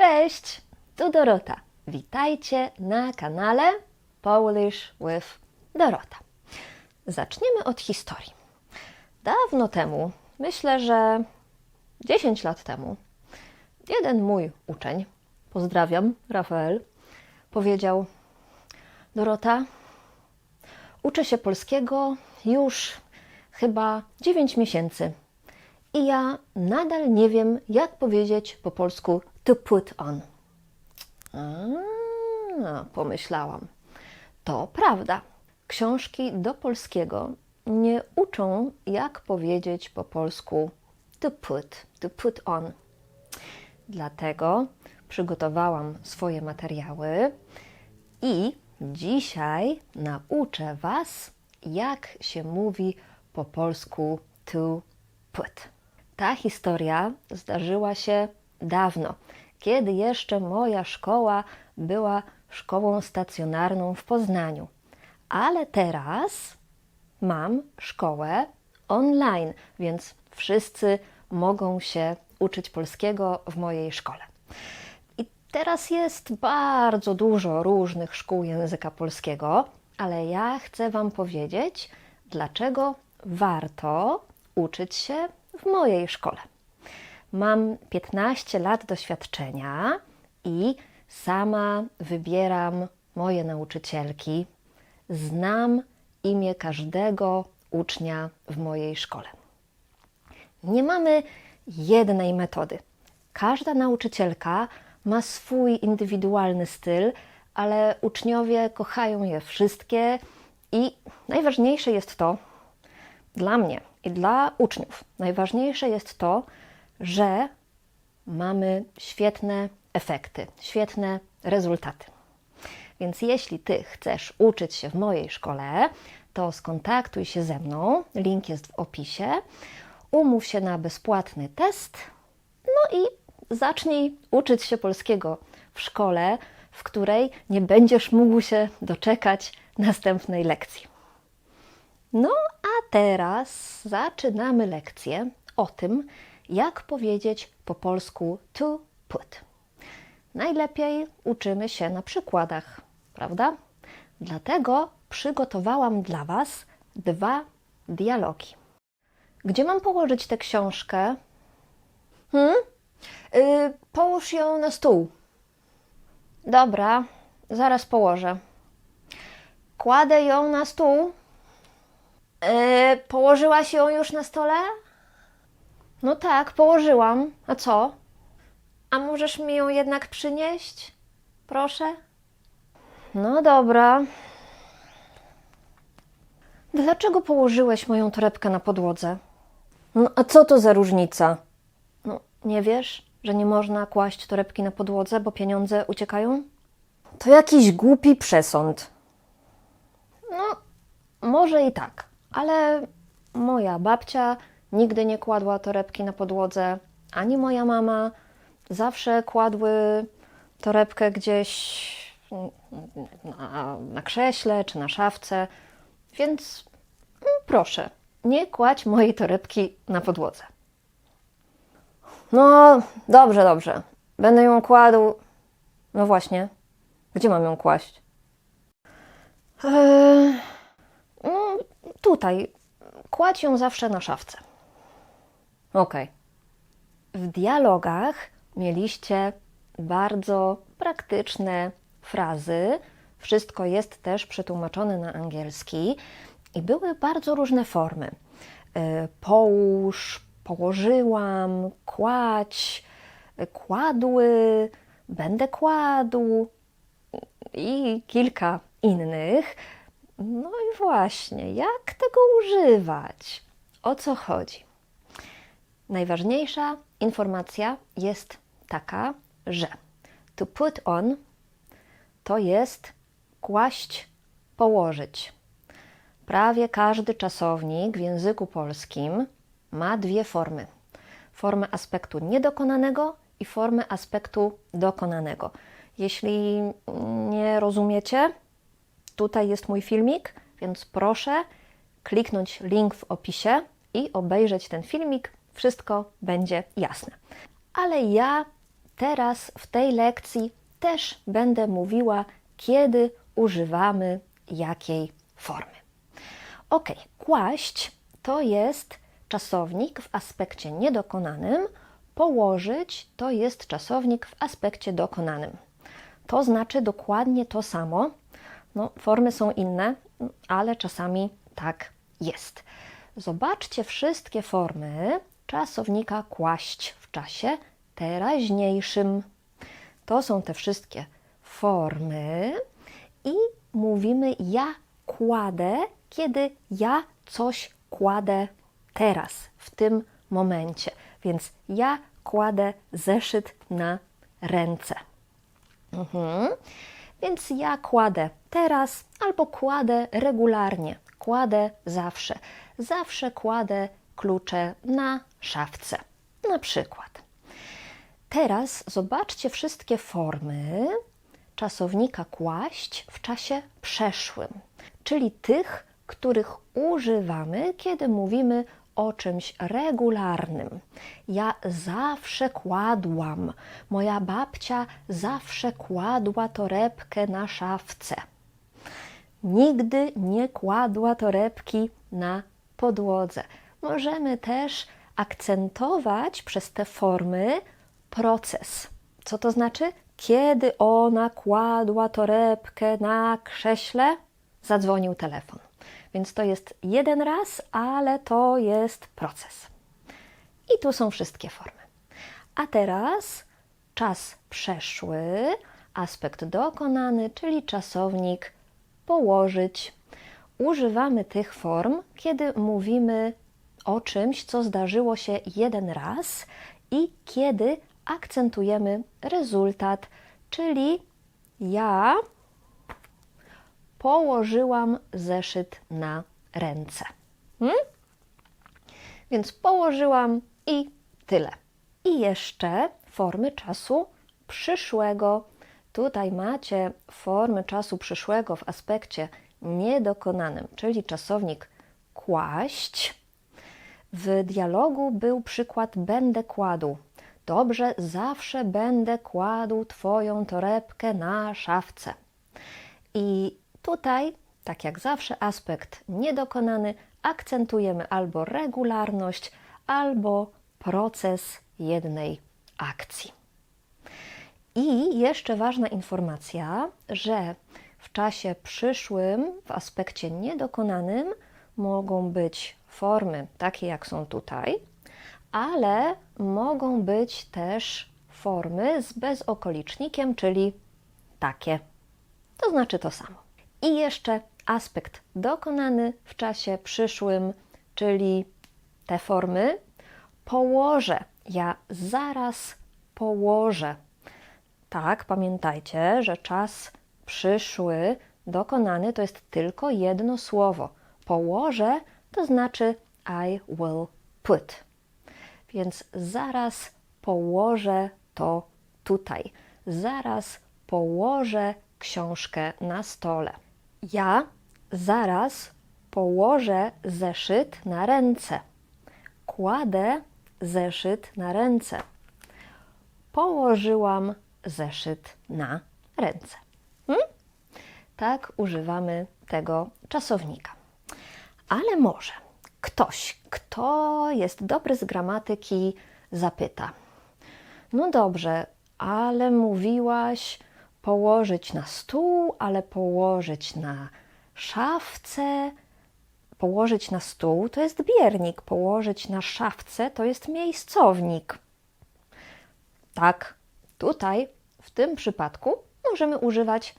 Cześć, tu Dorota. Witajcie na kanale Polish with Dorota. Zaczniemy od historii. Dawno temu, myślę, że 10 lat temu, jeden mój uczeń, pozdrawiam, Rafael, powiedział: Dorota, uczę się polskiego już chyba 9 miesięcy i ja nadal nie wiem, jak powiedzieć po polsku to put on. Pomyślałam. To prawda. Książki do polskiego nie uczą, jak powiedzieć po polsku to put on. Dlatego przygotowałam swoje materiały i dzisiaj nauczę Was, jak się mówi po polsku to put. Ta historia zdarzyła się dawno, kiedy jeszcze moja szkoła była szkołą stacjonarną w Poznaniu. Ale teraz mam szkołę online, więc wszyscy mogą się uczyć polskiego w mojej szkole. I teraz jest bardzo dużo różnych szkół języka polskiego, ale ja chcę Wam powiedzieć, dlaczego warto uczyć się w mojej szkole. Mam 15 lat doświadczenia i sama wybieram moje nauczycielki. Znam imię każdego ucznia w mojej szkole. Nie mamy jednej metody. Każda nauczycielka ma swój indywidualny styl, ale uczniowie kochają je wszystkie i najważniejsze jest to, dla mnie i dla uczniów, najważniejsze jest to, że mamy świetne efekty, świetne rezultaty. Więc jeśli Ty chcesz uczyć się w mojej szkole, to skontaktuj się ze mną, link jest w opisie, umów się na bezpłatny test, no i zacznij uczyć się polskiego w szkole, w której nie będziesz mógł się doczekać następnej lekcji. No a teraz zaczynamy lekcję o tym, jak powiedzieć po polsku to put. Najlepiej uczymy się na przykładach, prawda? Dlatego przygotowałam dla Was 2 dialogi. Gdzie mam położyć tę książkę? Połóż ją na stół. Dobra, zaraz położę. Kładę ją na stół. Położyłaś ją już na stole? No tak, położyłam. A co? A możesz mi ją jednak przynieść? Proszę? No dobra. Dlaczego położyłeś moją torebkę na podłodze? No a co to za różnica? No nie wiesz, że nie można kłaść torebki na podłodze, bo pieniądze uciekają? To jakiś głupi przesąd. No, może i tak, ale moja babcia nigdy nie kładła torebki na podłodze, ani moja mama. Zawsze kładły torebkę gdzieś na krześle czy na szafce, więc proszę, nie kładź mojej torebki na podłodze. No, dobrze, dobrze. Będę ją kładł. No właśnie, gdzie mam ją kłaść? No, tutaj. Kładź ją zawsze na szafce. Okej. W dialogach mieliście bardzo praktyczne frazy. Wszystko jest też przetłumaczone na angielski i były bardzo różne formy. Połóż, położyłam, kładź, kładły, będę kładł i kilka innych. No i właśnie, jak tego używać? O co chodzi? Najważniejsza informacja jest taka, że to put on to jest kłaść, położyć. Prawie każdy czasownik w języku polskim ma 2 formy. Formę aspektu niedokonanego i formę aspektu dokonanego. Jeśli nie rozumiecie, tutaj jest mój filmik, więc proszę kliknąć link w opisie i obejrzeć ten filmik. Wszystko będzie jasne. Ale ja teraz w tej lekcji też będę mówiła, kiedy używamy jakiej formy. Ok, kłaść to jest czasownik w aspekcie niedokonanym, położyć to jest czasownik w aspekcie dokonanym. To znaczy dokładnie to samo. No, formy są inne, ale czasami tak jest. Zobaczcie wszystkie formy czasownika kłaść w czasie teraźniejszym. To są te wszystkie formy i mówimy ja kładę, kiedy ja coś kładę teraz, w tym momencie. Więc ja kładę zeszyt na ręce. Więc ja kładę teraz albo kładę regularnie, kładę zawsze. Zawsze kładę klucze na szafce, na przykład. Teraz zobaczcie wszystkie formy czasownika kłaść w czasie przeszłym, czyli tych, których używamy, kiedy mówimy o czymś regularnym. Ja zawsze kładłam. Moja babcia zawsze kładła torebkę na szafce. Nigdy nie kładła torebki na podłodze. Możemy też akcentować przez te formy proces. Co to znaczy? Kiedy ona kładła torebkę na krześle, zadzwonił telefon. Więc to jest jeden raz, ale to jest proces. I tu są wszystkie formy. A teraz czas przeszły, aspekt dokonany, czyli czasownik położyć. Używamy tych form, kiedy mówimy o czymś, co zdarzyło się jeden raz i kiedy akcentujemy rezultat, czyli ja położyłam zeszyt na ręce. Więc położyłam i tyle. I jeszcze formy czasu przyszłego. Tutaj macie formy czasu przyszłego w aspekcie niedokonanym, czyli czasownik kłaść. W dialogu był przykład będę kładł. Dobrze, zawsze będę kładł Twoją torebkę na szafce. I tutaj, tak jak zawsze, aspekt niedokonany akcentujemy albo regularność, albo proces jednej akcji. I jeszcze ważna informacja, że w czasie przyszłym, w aspekcie niedokonanym mogą być formy takie, jak są tutaj, ale mogą być też formy z bezokolicznikiem, czyli takie. To znaczy to samo. I jeszcze aspekt dokonany w czasie przyszłym, czyli te formy położę. Ja zaraz położę. Tak, pamiętajcie, że czas przyszły, dokonany to jest tylko jedno słowo. Położę to znaczy I will put. Więc zaraz położę to tutaj. Zaraz położę książkę na stole. Ja zaraz położę zeszyt na ręce. Kładę zeszyt na ręce. Położyłam zeszyt na ręce. Tak używamy tego czasownika. Ale może ktoś, kto jest dobry z gramatyki, zapyta: no dobrze, ale mówiłaś położyć na stół, ale położyć na szafce. Położyć na stół to jest biernik, położyć na szafce to jest miejscownik. Tak, tutaj w tym przypadku możemy używać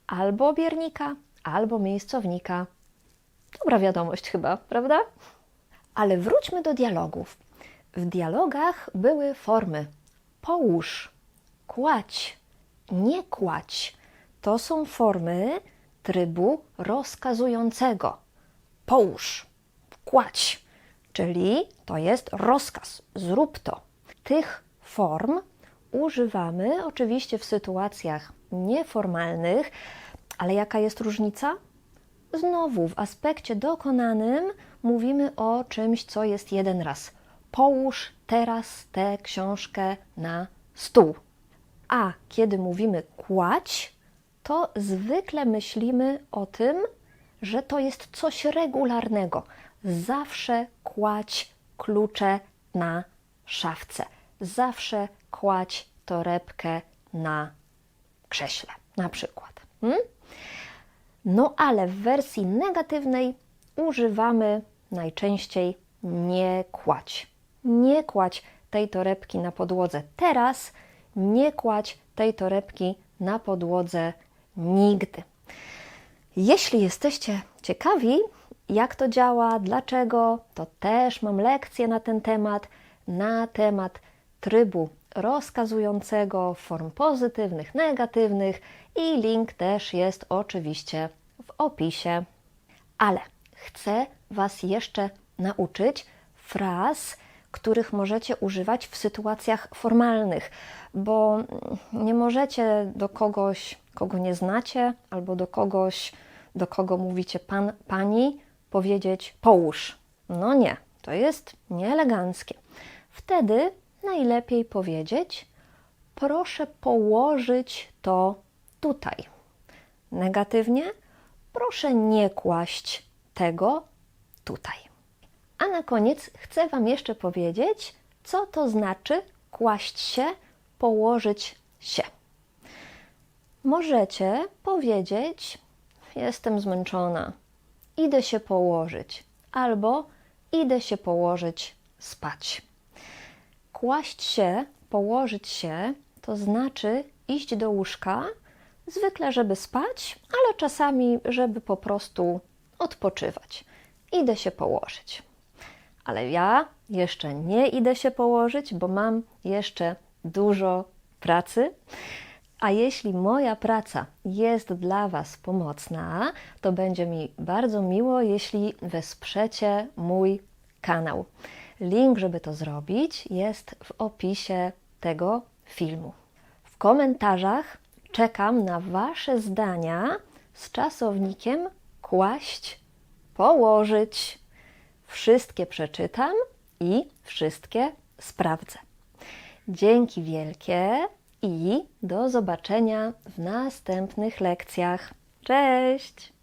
albo biernika, albo miejscownika. Dobra wiadomość chyba, prawda? Ale wróćmy do dialogów. W dialogach były formy połóż, kładź, nie kładź. To są formy trybu rozkazującego. Połóż, kładź, czyli to jest rozkaz, zrób to. Tych form używamy oczywiście w sytuacjach nieformalnych, ale jaka jest różnica? Znowu w aspekcie dokonanym mówimy o czymś, co jest jeden raz. Połóż teraz tę książkę na stół. A kiedy mówimy kładź, to zwykle myślimy o tym, że to jest coś regularnego. Zawsze kładź klucze na szafce. Zawsze kładź torebkę na krześle, na przykład. No ale w wersji negatywnej używamy najczęściej nie kładź. Nie kładź tej torebki na podłodze teraz, nie kładź tej torebki na podłodze nigdy. Jeśli jesteście ciekawi, jak to działa, dlaczego, to też mam lekcję na temat trybu rozkazującego, form pozytywnych, negatywnych i link też jest oczywiście w opisie. Ale chcę Was jeszcze nauczyć fraz, których możecie używać w sytuacjach formalnych, bo nie możecie do kogoś, kogo nie znacie, albo do kogoś, do kogo mówicie pan, pani, powiedzieć połóż. No nie, to jest nieeleganckie. Wtedy najlepiej powiedzieć proszę położyć to tutaj. Negatywnie proszę nie kłaść tego tutaj. A na koniec chcę Wam jeszcze powiedzieć, co to znaczy kłaść się, położyć się. Możecie powiedzieć: jestem zmęczona, idę się położyć, albo idę się położyć spać. Kłaść się, położyć się, to znaczy iść do łóżka, zwykle żeby spać, ale czasami żeby po prostu odpoczywać. Idę się położyć. Ale ja jeszcze nie idę się położyć, bo mam jeszcze dużo pracy. A jeśli moja praca jest dla Was pomocna, to będzie mi bardzo miło, jeśli wesprzecie mój kanał. Link, żeby to zrobić, jest w opisie tego filmu. W komentarzach czekam na Wasze zdania z czasownikiem kłaść, położyć. Wszystkie przeczytam i wszystkie sprawdzę. Dzięki wielkie i do zobaczenia w następnych lekcjach. Cześć!